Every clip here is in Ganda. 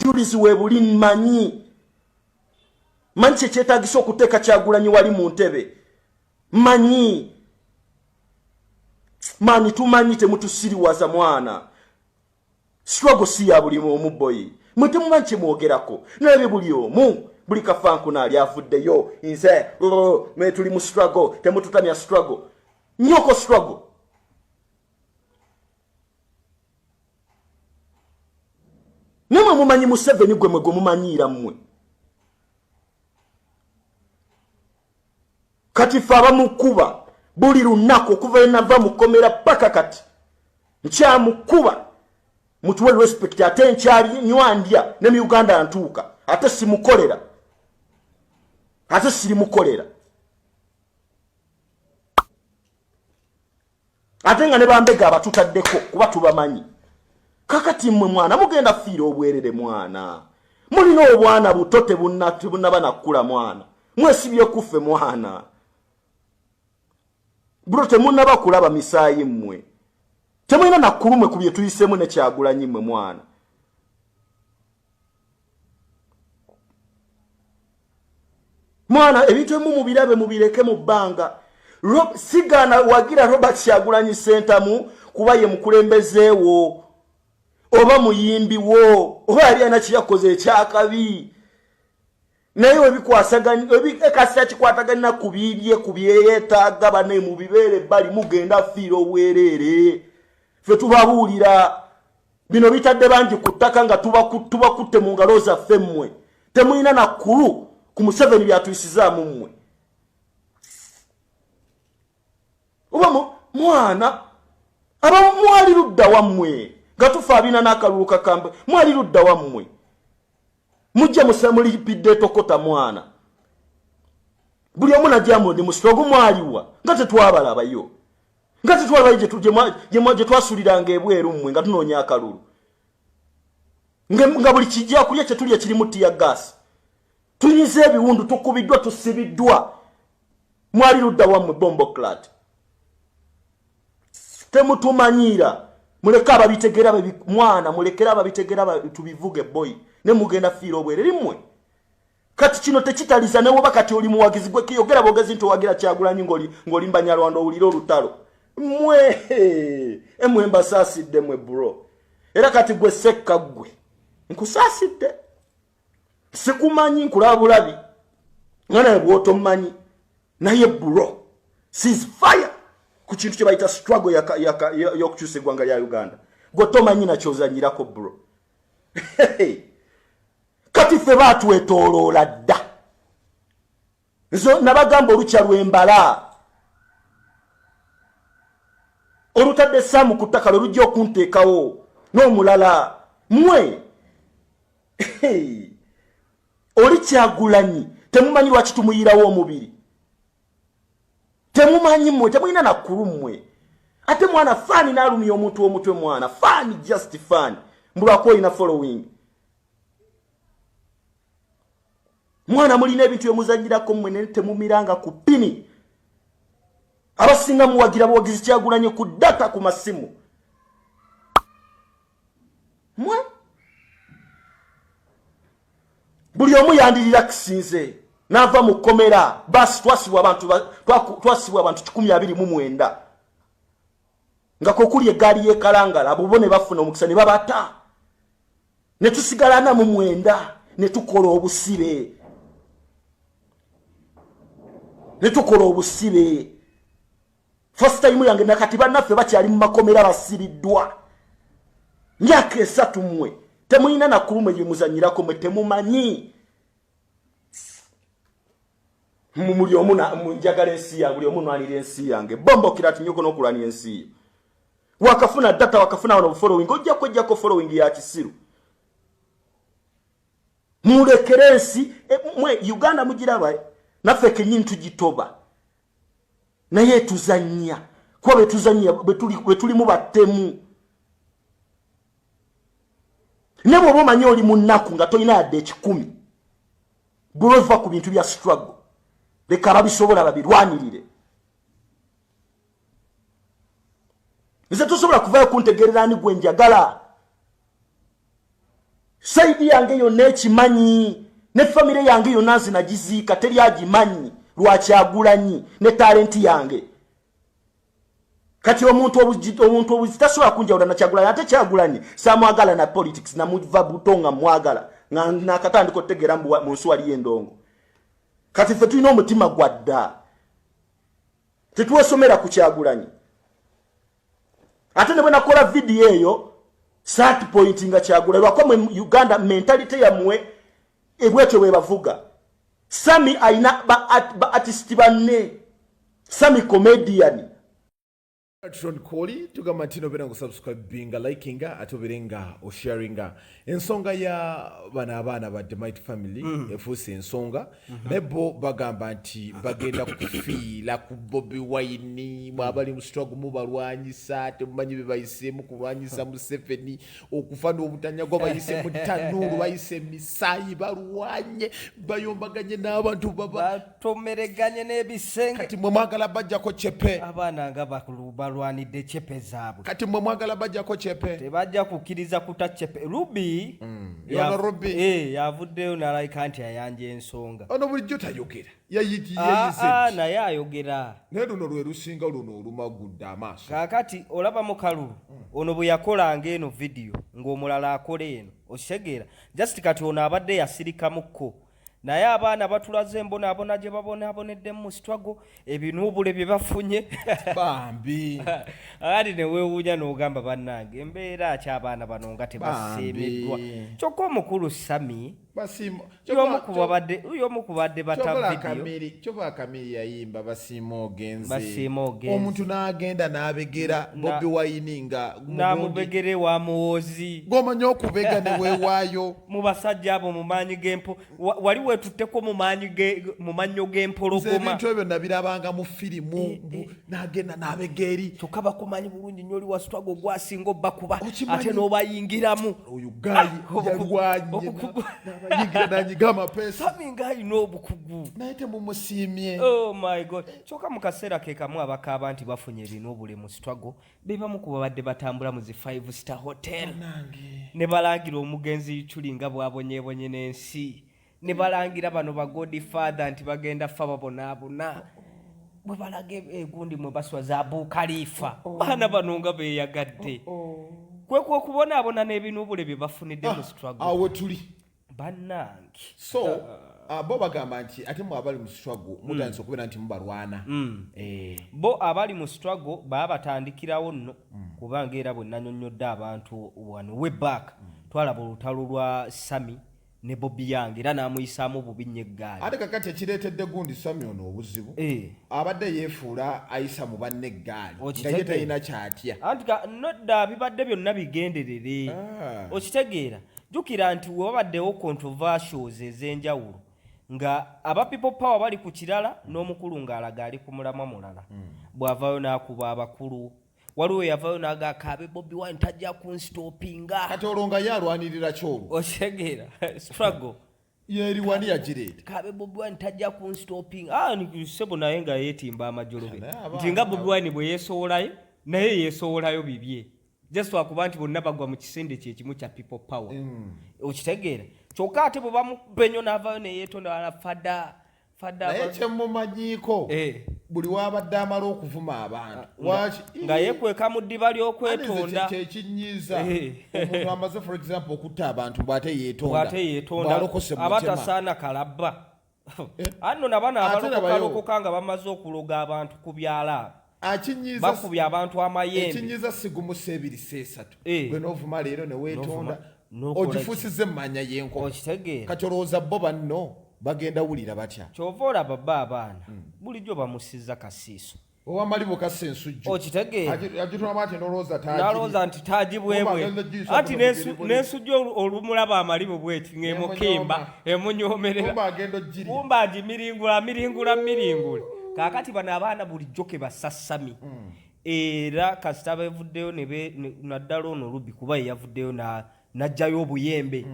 Julius webuli manyi manche kyetaagisa okuteeka Kyagulanyi wali mu ntebe manyi mani tumanyi temutusiriwaza mwana struggle si ya buli omu boy mwete mumanche mwogerako naye buli omu buli kafanku nali avuddeyo nze me tuli mu struggle temututamya struggle nyoko struggle nemwe mumanyi Museveni gwe mwego mumanyira mmwe kati faba mukuba buli lunaku okuva enava mukomera paka kati nkyamukuba mutuwe respect ate nkyali nywandya ne mu Uganda ntuuka ate simukolera ate siri mukolera ate nga ne bambega abatutaddeko kuba tubamanyi kakati mmwe mwana mugenda fiira obwerere mwana mulina obwana butote bunna banakula mwana mwesibye kufe mwana bro temunna bakulaba misaayi mmwe temwina nakulumwe ku bye tuyisemu ne Kyagulanyi mmwe mwana mwana ebintu emu mubirabe mubireke mu bbanga sigana wagira Robert Kyagulanyi sentamu kuba ye mukulembezeewo oba muyimbi wo oba yali ana kiyakoze ekyakabi naye webikwasaganya ebikasa kikwataganya kubirye kubyeyetaaga bane mu bibeere bali mugenda fiira obwerere fe tubabuulira bino bitadde bangi ku ttaka nga tubakutte mu ngalo zaffe mmwe temulina nakulu ku Museveni byatuyisizaamu mmwe oba mwana aba mwali ludda wammwe nga tufa abina n'akalulu kakambe mwali ludda wammwe mujja musamulipidde tokota mwana buli omu najjamu ndi musitogo mwaliwa nga tetwabalabayo nga tetwalabayo gye twasuliranga ebweru mmwe nga tunoonya akalulu nga buli kijja kulya kye tulya kirimu tiya gasi tunyize ebiwundu tukubiddwa tusibiddwa mwali ludda wammwe bomboclat temutumanyira muleke ababitegera mwana mulekera ababitegera tubivuge boy ne mugenda fiira obwerere mmwe kati kino tekitaliza newo bakati oli muwagizi gwe kiyogera bogezi nto wagira Kyagulanyi ngoli mbanyalwanda oliro olutalo emwe mbasasidde mwe bro era kati gwe sekka gwe nkusasidde sikumanyi nkulabulabi ngana bwoto mmanyi naye bro seize fire ku kintu kye bayita struggle y'okukyusa eggwanga lya Uganda gwe tomanyi nakyozanyirako bro kati ffe baatwetooloola dda nzo nabagamba olukya lwembala olutadde Samu ku ttaka lujja okunteekawo n'omulala mmwe oli Kyagulanyi temumanyi lwaki tumuyirawo omubiri temumanyi mmwe temulina nakulu mmwe ate mwana fani n'alumya omuntu omutwe mwana fani just fani mbulwako olina following mwana mulina ebintu byemuzanyirako mmwe ne temumiranga ku pini abasinga muwagira buwagizi Kyagulanyi ku data ku masimu mwe buli omu yandirira kisinze nava mu komera basi twasibwa abantu 129 nga kokuli egaali yekalangala bubone bafuna omukisa ne babata ne tusigalana mu 9 ne tukola obusibe first time yange nakati bannaffe bakyali mu makomera basiriddwa myaka 3 mmwe temulina nakulume gye muzanyirako mwe temumanyi mumuli omu munjagala ensi yange buli omu nwanira ensi yange bombokira ati nyoko n'okulwanira ensi wakafuna data wakafuna wano following ojja kwejjako following ya kisiru mulekere ensi mwe Uganda mugiraba naffe kenyini tugitoba naye tuzanya kuba betuzanya betuli mu battemu nebo omanyi oli munnaku nga tolina yadde 10 bulova ku bintu bya struggle leka babisobola babirwanirire nze tosobola kuvayo kuntegerera ni gwe njagala Saidi yange yonna ekimanyi ne family yange yonna nzinagiziika teri agimanyi Lwakyagulanyi ne talenti yange. Kati omuntu obuzitasobola kunjawula na Kyagulanyi ate Kyagulanyi samwagala na politics na muva butonga mwagala na katandika otegera mu nsi wali endongo. Kati ffe tulina omutima gwadda tetuwesomera ku Kyagulanyi. Ate ne bwe nakola video eyo start point nga Kyagulanyi lwakwa mu Uganda mentality yamwe ebwetyo bwe bavuga. Sammy aina ba artist banne. Sammy comedian. Patron Koli tugamba ntino bera ngo subscribinga likinga atoberenga o sharinga ensonga ya bana ba The Mighty Family efuse ensonga nebo bagamba nti bagenda kufiila ku Bobi Wine mwabali mu struggle mu balwanyisa temumanyi bebayise mu kulwanyisa mu Museveni okufana obutanya gwa bayise mu tanuru bayise misayi balwanye bayombaganye n'abantu baba tomereganye n'ebisenga kati mwe mwagala bajja ko chepe abana nga bakulu balwanidde chepe zaabwe kati mwe mwagala bajja ko chepe tebajja kukiriza kuta chepe Rubby yavuddeyo nalayika nti ayanja ensonga ono bulijjo tayogera yayitiye naye ayogera naye luno lwe lusinga luno olumagudde amaaso kaakati olaba mu kalulu ono bwe yakolanga eno vidiyo ng'omulala akola eno okitegeera just kati ono abadde yasirikamukko naye abaana batulaze embonaabona gye babonaabonedde mu struggle ebinuubule bye bafunye bambi ati ne weewuunya n'ogamba bannange embeera ki abaana bano nga tebasiimiddwa kyokka omukulu Sammy y'omu ku badde bata vidiyo kyova kamiri yayimba basiima ogenze omuntu n'agenda n'abegera Bobi Wine nga n'amubegere wa muwoozi ng'omanya okubega ne weewaayo mu basajja abo mu maanyi g'empo wali wetutteko mu mannyo g'empologoma ebintu ebyo nabirabanga mu firimu n'agenda n'abegeri kyokka bakumanyi bulungi nnyo oli wa struggle gwasinga obbakuba ate n'obayingiramu oyo gayi yalwanye bayingira nanyiga amapesa Sammy nga alina obukugu naye temumusiimye oh my god kyokka mu kaseera ke kamu abakaaba nti bafunye ebinuubule mu struggle be bamu ku babadde batambula mu zi 5-star hotel ne balangira omugenzi Chulinga bwabonyeebonye n'ensi ne balangira bano ba Godfather nti bagenda fa babonaabona bwe balaga egundi mwe baswaza Abu Khalifa baana bano nga beeyagadde kwekwe okubonaabona n'ebinuubule bye bafunidde mu struggle awo tuli bannange so bo bagamba nti ate mu abali mu struggle mutanso okubeera nti mubalwana bo abali mu struggle baba batandikirawo nno kubanga era bwe nanyonnyodde abantu wano way back twalaba olutalo lwa Sammy ne Bobi yange era n'amuyisaamu bubi nnyo eggaali ate kakati ekireetedde gundi Sammy ono obuzibu abadde yeefuula ayisa mu banne eggaali nga ye talina kyatya anti nodda bibadde byonna bigenderere okitegeera jjukira nti webabaddewo controversials ez'enjawulo nga aba people power bali ku kirala n'omukulu ng'alaga ali ku mulamwa mulala bw'avaayo n'akuba abakulu waliwo yavaayo n'agakaabe Bobi Wine tajja kunstopinga kati olwo nga ye alwanirira kyolwo okitegeera struggle yeeriwani yagireeta kaabe Bobi Wine tajja kunstopinga sebo naye nga yeetimba amajolobe nti nga Bobi Wine bwe yeesowolayo naye yeesowolayo bibye just wakuba nti bonna bagwa mu kisinde kyekimu kya people power okitegeera kyokka ate bwe bamupenyo n'avaayo neyeetonda fada naye kyemumanyiiko buli wabadde amala okuvuma abantu nga yeekweka mu ddiba ly'okwetonda kyekinyiiza omuntu amaze for example okutta abantu bw'ate yeetonda abatasaana kalabba anno nabana abalokoka nga bamaze okuloga abantu ku byala bakubye abantu amayembe ekinyiza sigumu 2-3 bwe n'ovuma leero ne weetonda ogifuusize emmanya y'enkoko kati olowooza bo banno bagenda wulira batya kyova olaba bba abaana bulijjo bamusiza kasiiso owamalibu kassa ensujju agitulamu ati n'olowooza nti taagibwebwe anti n'ensujju olumulaba amalibu bweti ng'emukimba emunyoomerera kumba agimiringula kaakati bano abaana bulijjo ke bassa Sammy era kasita bevuddeyo naddala ono Rubby kuba ye yavuddeyo n'ajjayo obuyembe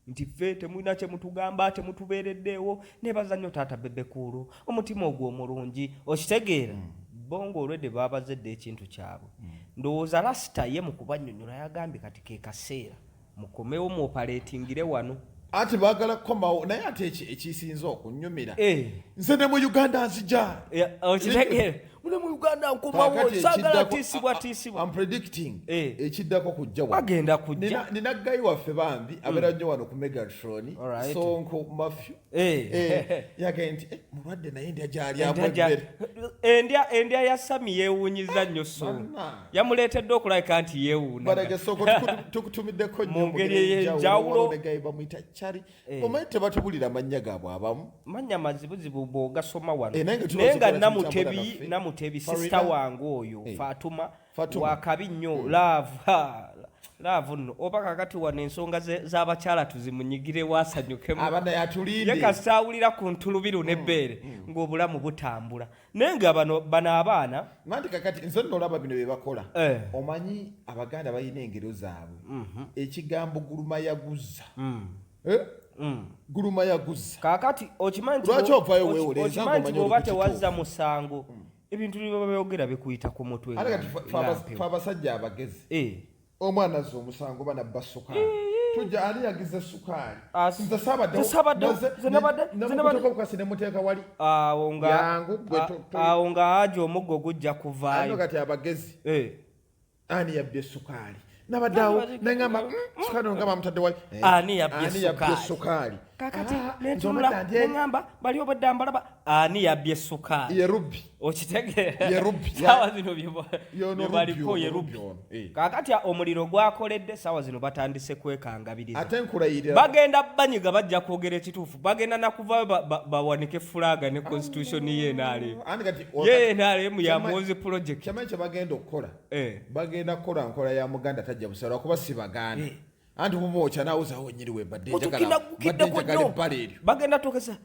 nti ffe temulina kyemutugamba temutubeereddeewo nebaza nnyo taata bebekulu omutima ogwo omulungi okitegeera bongo olwedde babazedde ekintu kyabwe ndowooza lasita ye mu kubannyonnyola yagambye kati ke kaseera mukomewo mu operatingire wano ati baagala kukomawo naye ate ekisinza okunyumira nze ne mu Uganda nzija okitegere mune mu Uganda nkomawo sagala tiisibwa I'm predicting ekiddako kujja bagenda kujja nina gayi waffe bambi abeera nnyo wano ku Megatron Sonko Mafyu yagenda nti mulwadde naye ndya gyali abwedde endya ya Sammy yeewuunyiza nnyo Sonko yamuleetedde okulabika nti yeewuuna balage Sonko tukutumiddeko nnyo mu ngeri ey'enjawulo gayi bamuyita Chari omanyi tebatubulira mannya gaabwe abamu mannya mazibuzibu bw'ogasoma wano naye nga namutebi sisita wange oyo Fatuma wakabi nnyo laavu nno oba kakati wano ensonga z'abakyala tuzimunyigire wasanyukemu ye kasitawulira ku ntulubiru n'ebbeere ng'obulamu butambula naye nga bano abaana nanti kakati nze nno olaba bino bye bakola omanyi Abaganda balina engero zaabwe ekigambo guluma yaguza guluma yaguza kakati okimanyi bw'oba tewazza musango ebintu by'obyogera bikuyita ku mutwe fe abasajja abagezi omwana azza omusango banabba sukaali tujja ani yagiza sukaali nze sabaddeokukasi nemuteeka wali awo nga aja omuggo gujja kuvaayo kati abagezi ani yabbye sukaali nabaddeawo neŋamba sukaali ngamba mutadde wali ani yabbye sukaali kakati nentunula neŋamba bali obwedde ambalaba ani yabbye sukaali ye Rubby okitegeera sawa zino byebaliko ye Rubby kakati omuliro gwakoledde sawa zino batandise kwekangabiriza ate nkulayirira bagenda banyiga bajja kwogera ekituufu bagenda nakuvaayo bawanike fulaga ne constitution yenaalemu ya Mwozi project kyamayi kye bagenda okukola bagenda kukola nkola ya muganda tajja busala kuba si baganda anti mumwoca nawuzawo nyiriwe badde njagala ebbala eryo bagenda tokesa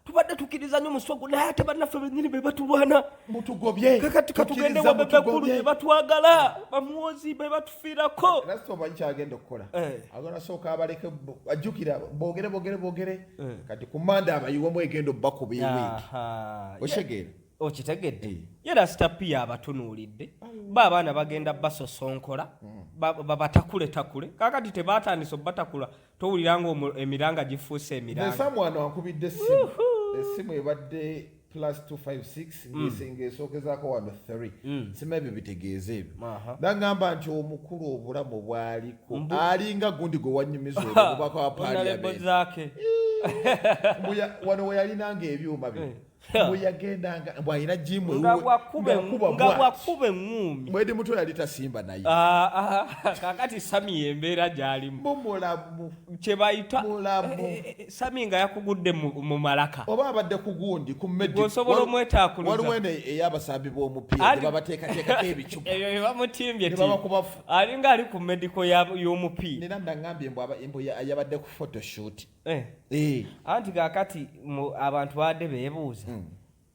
tubadde tukkiriza nnyo muswago naye ate bannaffe bennyini be batulwana mutugobye kakati katugende wabebekulu be batwagala bamwozi be batufiirako nasita omanyi kyagenda okukola agenda sooka abaleke ajjukira boogere kati ku manda abayiwemu egenda obbakuba eweeki okitegera okitegedde ye rasita piya abatunuulidde baabaana bagenda basosonkola babatakule kakati tebatandisa obatakula towulira nga emiranga gifuuse emiranga esamwano ankubidde essimu ebadde +256 ng'esookezaako wano 3 sima ebyo bitegeeza ebyo nagamba nti omukulu obulamu bwaliko alinga gundi gwe wanyumiza obubaka wa paliamenti wano we yalinanga ebyuma bino bweyagendanga bwalina jimu nga bwakuba eŋŋumi mwedi muto yali tasimba naye kakati Sammy embeera gy'alimu mulamu kyebayita Sammy nga yakugudde mu malaka oba abadde ku gundi ku medi osobola omwetakuluza waliwo eno ey'abasambi b'omupiira babateekateekako ebicupa ebyo bamutimbye alinga ali ku mediko y'omupiira nina ndangambye embo yabadde ku photoshoot anti kakati abantu badde beebuuza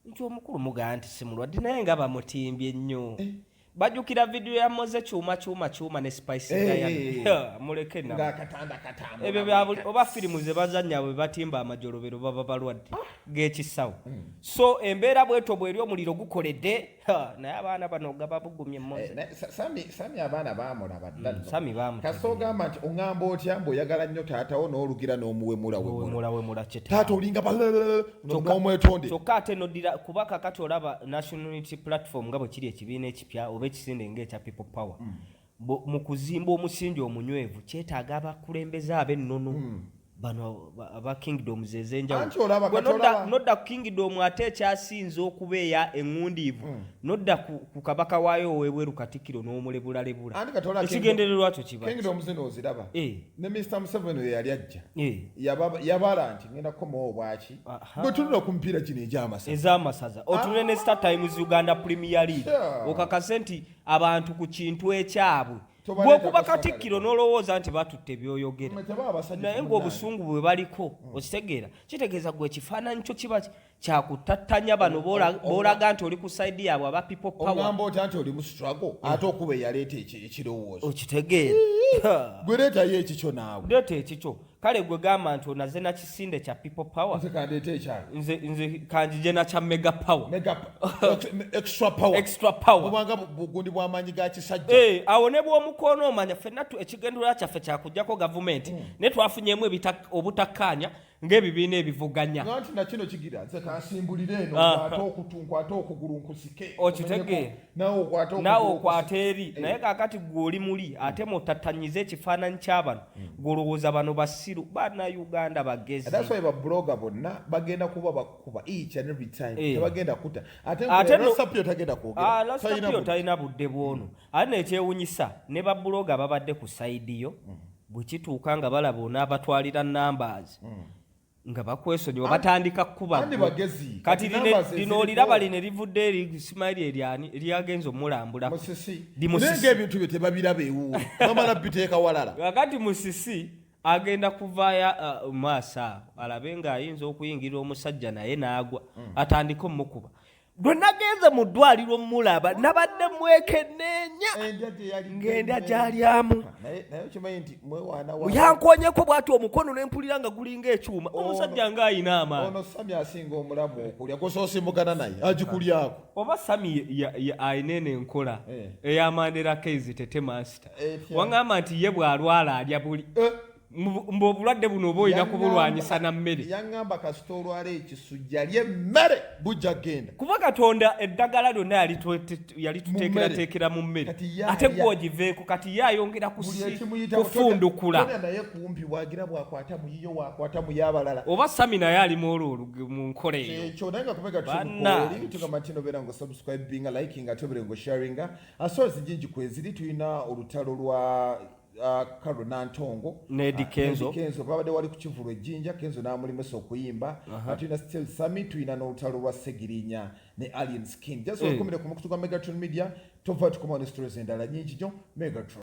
nti omukulu mugamba nti simulwadde naye nga bamutimbye nnyo bajjukira vidiyo ya Moze cyuma ne Spice muleke ebyo oba firimu ze bazannya bwe batimba amajolobero baba balwadde g'ekisawo so embeera bwetyo bweri omuliro gukoledde naye abaana bano gababugumye Moze Sammy abaana baamulaba ddala kasogamba nti oŋŋamba otya mbw'oyagala nnyo taatawo n'olugira n'omuwemula taata olinga n'omwetonde kyokka ate noddira kuba kakati olaba National Unity Platform nga bwe kiri ekibiina ekipya oba ekisinde ng'ekya People Power mu kuzimba omusingi omunywevu kyetaaga abakulembeze ab'ennono bano aba kingdoms ez'enjawulo nodda ku kingdom ate ekyasinze okubeeya eŋŋundiivu nodda ku kabaka waayo ow'ebweru Katikkiro n'omulebulalebula ekigendererwa kyo kiba kingdom zino oziraba ne Mr. Museveni we yali ajja yabala nti ngenda kukomawo bwaki bwe tunula ku mipiira gino ez'amasaza otunule ne Star Times Uganda Premier League okakase nti abantu ku kintu ekyabwe bw'okuba Katikkiro n'olowooza nti batutte byoyogera naye ng'obusungu bwe baliko okitegeera kitegeeza gwe ekifaananyi kyo kiba kyakutattanya bano b'olaga nti oli ku sayidi yaabwe aba People Power ogamba otya nti oli mu struggle ate okuba eyaleeta ekirowoozo okitegeera gwe leetayo ekikyo naawe leeta ekikyo kale gwe gamba nti onaze na kisinde kya people power nze kanjije na kya mega power extra power obanga bugundi bw'amaanyi ga kisajja awo ne bw'omukono omanya ffenna ekigendera kyaffe kyakujjako gavumenti ne twafunyemu obutakkaanya ng'ebibiina ebivuganya nti na kino kigira nze kansimbulire eno nkwate okugulu nkusike okitegeera naawe okwata eri naye kaakati gwe oli muli ate mutatanyiza ekifaananyi ky'abano golowooza bano basiru bannayuganda bagezi that's why babloga bonna bagenda kuba bakuba each and every time tebagenda kuta ate sapyo tagenda kwogera sapyo talina budde bwono ate nekyewunyisa ne babloga babadde ku sayidiyo bwe kituuka nga balaba onaabatwalira numbers nga bakwesonyiwa batandika kukuba kati lino oliraba lino livudde eri Ismaili eryani lyagenza omulambula naye ebintu byo tebabiraba ewuwo bamala biteeka walala kakati Musisi agenda kuvaayo maaso alabe ng'ayinza okuyingirira omusajja naye n'agwa atandika omukuba gwe nagenze mu ddwaliro mulaba nabadde mwekenneenya ng'endya gy'alyamu yankonyeko bw'ati omukono ne mpulira nga gulinga ekyuma omusajja ng'ayina amaanyi ono Sammy asinga omulamu okulya gosoosimukana naye agikulyako oba Sammy ayina eno enkola ey'Amandera Case tete master wangamba nti ye bw'alwala alya buli mb'obulwadde buno oba olina kubulwanyisa na mmere yaŋŋamba kasita olwala ekisujja ly'emmere bujja genda kuba Katonda eddagala lyonna yalituteekerateekera mu mmere ate gwogiveeko kati ye ayongera kufundukula naye kumpi bwagira bwakwata muyiyo wakwata mu y'abalala oba Sammy naye alimu olwo mu nkola eyo ekyo naye nga kubega tuoli tugamba nti nobeera ngo subscribinga likinga tobere ngo sharinga asozi jinji kweziri tulina olutalo lwa Karo Nantongo Nedi Kenzo babadde wali ku Kivulu ejjinja Kenzo n'amulimesa okuyimba tulina still Sammy tulina n'olutalo lwa Segirinya ne Alien Skin just welcome ku mukutu gwa Megatron Media tova tukoma ne stories endala nyingi jo Megatron